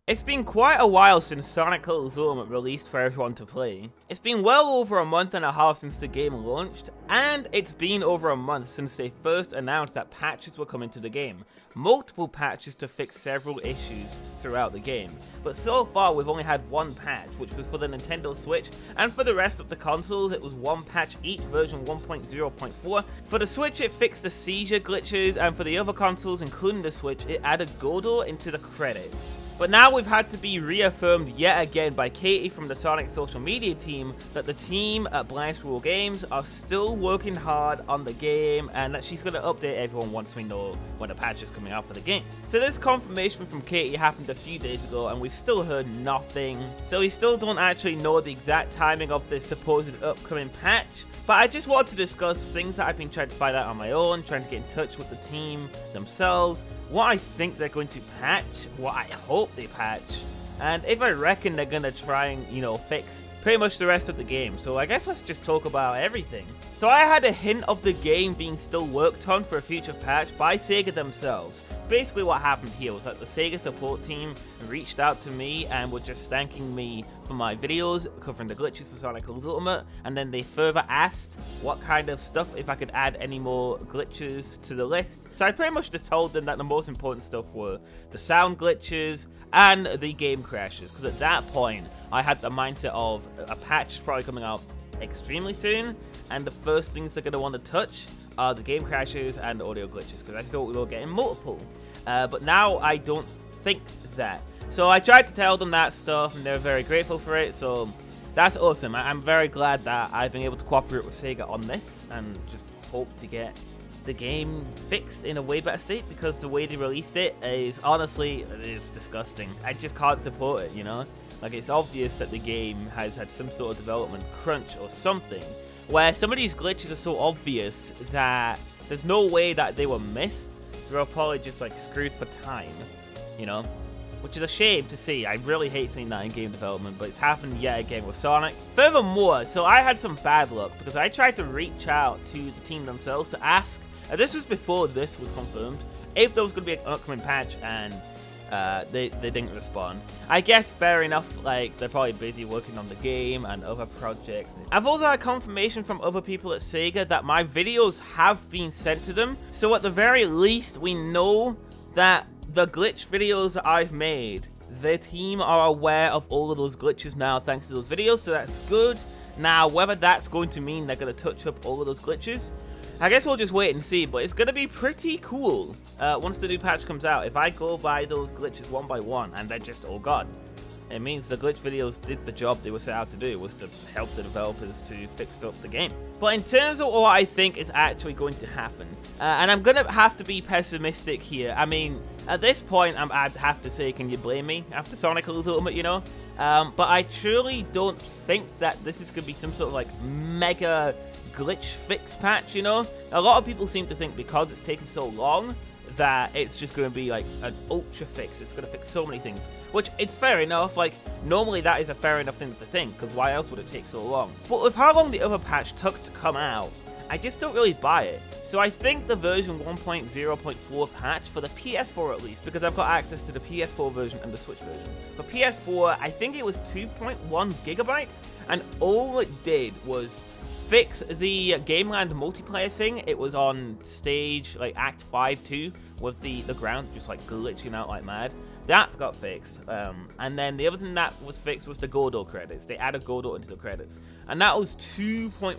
It's been quite a while since Sonic Colors Ultimate released for everyone to play. It's been well over a month and a half since the game launched, and it's been over a month since they first announced that patches were coming to the game. Multiple patches to fix several issues throughout the game. But so far we've only had one patch, which was for the Nintendo Switch, and for the rest of the consoles it was one patch each, version 1.0.4. For the Switch it fixed the seizure glitches, and for the other consoles including the Switch it added Godot into the credits. But now we've had to be reaffirmed yet again by Katie from the Sonic social media team that the team at Blind Squirrel Games are still working hard on the game and that she's going to update everyone once we know when the patch is coming out for the game. So this confirmation from Katie happened a few days ago and we've still heard nothing. So we still don't actually know the exact timing of this supposed upcoming patch. But I just wanted to discuss things that I've been trying to find out on my own, trying to get in touch with the team themselves, what I think they're going to patch, what I hope they patch, and if I reckon they're going to try and, fix pretty much the rest of the game. So I guess let's just talk about everything. So I had a hint of the game being still worked on for a future patch by SEGA themselves. Basically what happened here was that the SEGA support team reached out to me and were just thanking me for my videos covering the glitches for Sonic Colors Ultimate, and then they further asked what kind of stuff, if I could add any more glitches to the list. So I pretty much just told them that the most important stuff were the sound glitches and the game crashes, because at that point I had the mindset of a patch is probably coming out extremely soon, and the first things they're going to want to touch are the game crashes and audio glitches, because I thought we were getting multiple. But now I don't think that. So I tried to tell them that stuff and they're very grateful for it, so that's awesome. I'm very glad that I've been able to cooperate with SEGA on this and just hope to get the game fixed in a way better state, because the way they released it is honestly, it's disgusting. I just can't support it, Like, it's obvious that the game has had some sort of development crunch or something, where some of these glitches are so obvious that there's no way that they were missed. They're probably just like screwed for time, which is a shame to see. I really hate seeing that in game development, but it's happened yet again with Sonic. Furthermore, so I had some bad luck because I tried to reach out to the team themselves to ask, this was before this was confirmed, if there was going to be an upcoming patch, and they didn't respond. I guess fair enough, like, they're probably busy working on the game and other projects. I've also had confirmation from other people at SEGA that my videos have been sent to them, so at the very least we know that the glitch videos that I've made, their team are aware of all of those glitches now thanks to those videos, so that's good. Now, whether that's going to mean they're going to touch up all of those glitches, I guess we'll just wait and see, but it's going to be pretty cool once the new patch comes out. If I go by those glitches one by one and they're just all gone, it means the glitch videos did the job they were set out to do, was to help the developers to fix up the game. But in terms of what I think is actually going to happen, and I'm going to have to be pessimistic here. I mean, at this point, I'd have to say, can you blame me after Sonic Colors Ultimate, But I truly don't think that this is going to be some sort of, like, mega glitch fix patch, A lot of people seem to think because it's taken so long that it's just going to be like an ultra fix. It's going to fix so many things, which is fair enough. Like, normally that is a fair enough thing to think, because why else would it take so long? But with how long the other patch took to come out, I just don't really buy it. So I think the version 1.0.4 patch, for the PS4 at least, because I've got access to the PS4 version and the Switch version. For PS4, I think it was 2.1 gigabytes, and all it did was fix the Gameland multiplayer thing. It was on stage, like Act 5-2, with the ground just like glitching out like mad. That got fixed. And then the other thing that was fixed was the Godot credits. They added Godot into the credits. And that was 2.1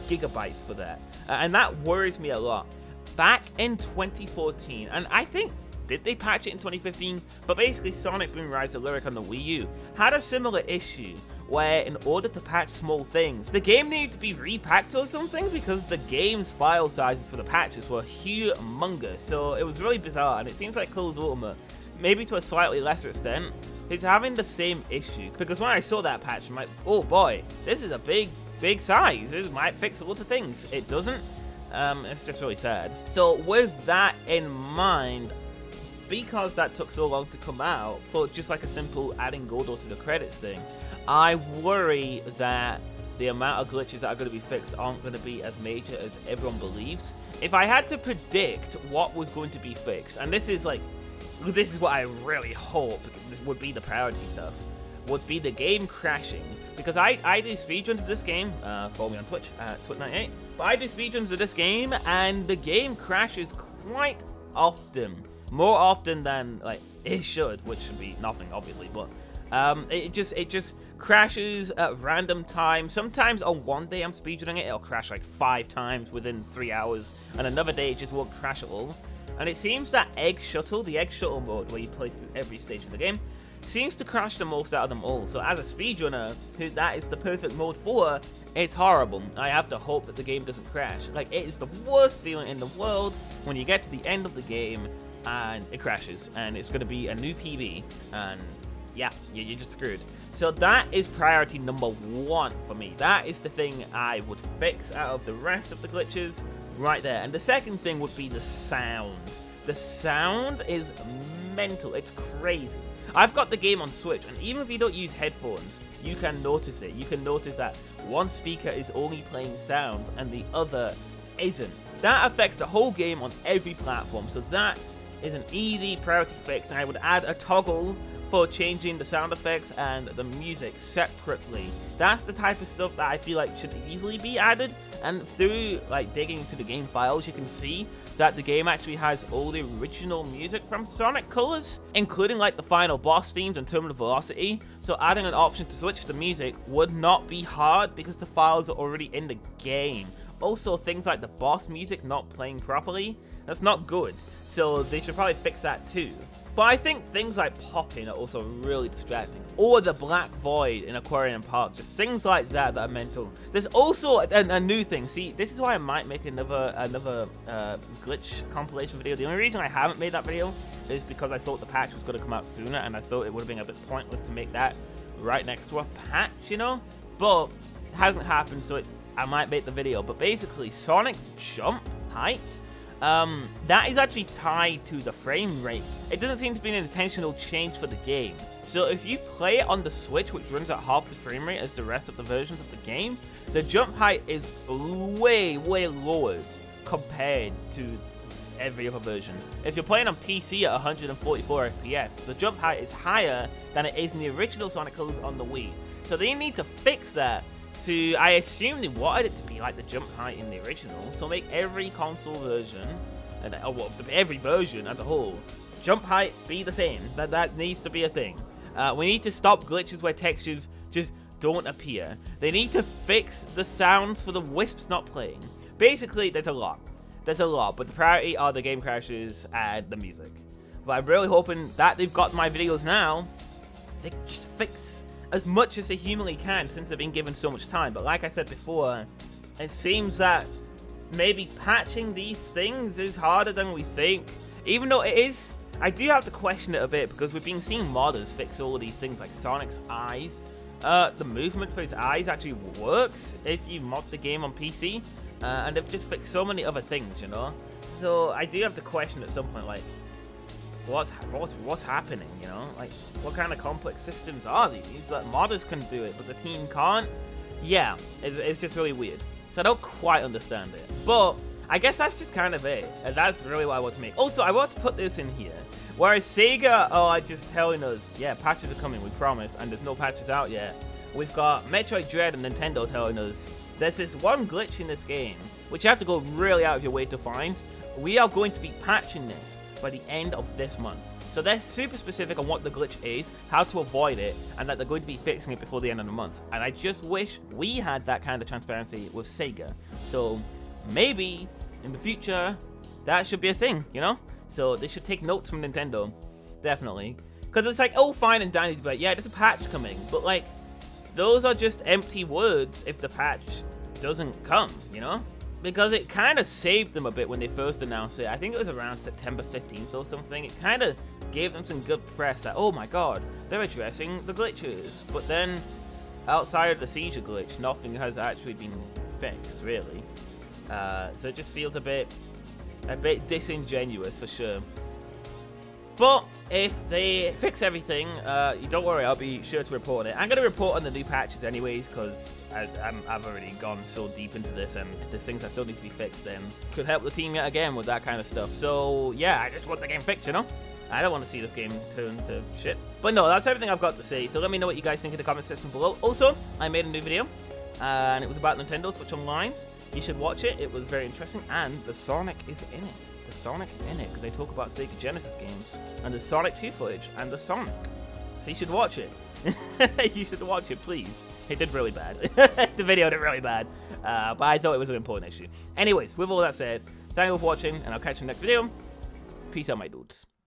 gigabytes for that. And that worries me a lot. Back in 2014, and I think, did they patch it in 2015? But basically, Sonic Boom Rise, the lyric on the Wii U, had a similar issue where in order to patch small things, the game needed to be repacked or something because the game's file sizes for the patches were humongous. So it was really bizarre, and it seems like Colors Ultimate, maybe to a slightly lesser extent, is having the same issue. Because when I saw that patch, I'm like, oh boy, this is a big size. This might fix a lot of things. It doesn't. It's just really sad. So with that in mind, because that took so long to come out, for just like a simple adding Godot to the credits thing, I worry that the amount of glitches that are going to be fixed aren't going to be as major as everyone believes. If I had to predict what was going to be fixed, and this is what I really hope, would be the priority stuff, would be the game crashing. Because I do speedruns of this game, follow me on Twitch, Twit98, but I do speedruns of this game, and the game crashes quite often. More often than, like, it should, which should be nothing, obviously, but it just crashes at random times. Sometimes on one day I'm speedrunning it, it'll crash like 5 times within 3 hours, and another day it just won't crash at all. And it seems that the egg shuttle mode, where you play through every stage of the game, seems to crash the most out of them all. So as a speedrunner, who that is the perfect mode for, it's horrible. I have to hope that the game doesn't crash. Like, it is the worst feeling in the world when you get to the end of the game and it crashes, and it's going to be a new PB, and yeah, you're just screwed. So that is priority number 1 for me. That is the thing I would fix out of the rest of the glitches right there. And the second thing would be the sound. The sound is mental. It's crazy. I've got the game on Switch, and even if you don't use headphones, you can notice it. You can notice that one speaker is only playing sound and the other isn't. That affects the whole game on every platform, so that is an easy priority fix, and I would add a toggle for changing the sound effects and the music separately. That's the type of stuff that I feel like should easily be added, and through like digging into the game files, you can see that the game actually has all the original music from Sonic Colors, including like the final boss themes and Terminal Velocity. So adding an option to switch the music would not be hard because the files are already in the game. Also, things like the boss music not playing properly, that's not good. So they should probably fix that too. But I think things like popping are also really distracting. Or the black void in Aquarium Park. Just things like that that are mental. There's also a new thing. See, this is why I might make another glitch compilation video. The only reason I haven't made that video is because I thought the patch was going to come out sooner, and I thought it would have been a bit pointless to make that right next to a patch, you know? But it hasn't happened, so I might make the video. But basically, Sonic's jump height, that is actually tied to the frame rate. It doesn't seem to be an intentional change for the game. So if you play it on the Switch, which runs at half the frame rate as the rest of the versions of the game, the jump height is way lowered compared to every other version. If you're playing on PC at 144 FPS, the jump height is higher than it is in the original Sonic Colors on the Wii. So they need to fix that. So I assume they wanted it to be like the jump height in the original, so make every console version, and every version as a whole, jump height be the same. That needs to be a thing. We need to stop glitches where textures just don't appear. They need to fix the sounds for the WISPs not playing. Basically, there's a lot, but the priority are the game crashes and the music. But I'm really hoping that they've got my videos now, they just fix as much as they humanly can since they've been given so much time. But like I said before, it seems that maybe patching these things is harder than we think. Even though it is, I do have to question it a bit, because we've been seeing modders fix all of these things like Sonic's eyes. The movement for his eyes actually works if you mod the game on PC, and they've just fixed so many other things, you know? So I do have to question at some point, like, what's happening, you know? Like, what kind of complex systems are these? Like, modders can do it, but the team can't? Yeah, it's just really weird. So I don't quite understand it. But I guess that's just kind of it. And that's really what I want to make. Also, I want to put this in here. Whereas SEGA are just telling us, yeah, patches are coming, we promise, and there's no patches out yet. We've got Metroid Dread and Nintendo telling us there's this one glitch in this game, which you have to go really out of your way to find. We are going to be patching this by the end of this month. So they're super specific on what the glitch is, how to avoid it, and that they're going to be fixing it before the end of the month. And I just wish we had that kind of transparency with SEGA. So maybe in the future, that should be a thing, you know? So they should take notes from Nintendo, definitely. Because it's like, oh, fine and dandy, but yeah, there's a patch coming. But like, those are just empty words if the patch doesn't come, you know? Because it kind of saved them a bit when they first announced it. I think it was around September 15th or something. It kind of gave them some good press that, oh my god, they're addressing the glitches. But then, outside of the seizure glitch, nothing has actually been fixed, really. So it just feels a bit disingenuous for sure. But if they fix everything, you don't worry, I'll be sure to report on it. I'm going to report on the new patches anyways, because I've already gone so deep into this, and if there's things that still need to be fixed, then could help the team yet again with that kind of stuff. So yeah, I just want the game fixed, you know? I don't want to see this game turn to shit. But no, that's everything I've got to say. So let me know what you guys think in the comment section below. Also, I made a new video, and it was about Nintendo Switch Online. You should watch it. It was very interesting, and the Sonic is in it. The Sonic in it, because they talk about Sega Genesis games, and the Sonic 2 footage, and the Sonic. So you should watch it. You should watch it, please. It did really bad. The video did really bad, but I thought it was an important issue. Anyways, with all that said, thank you for watching, and I'll catch you in the next video. Peace out, my dudes.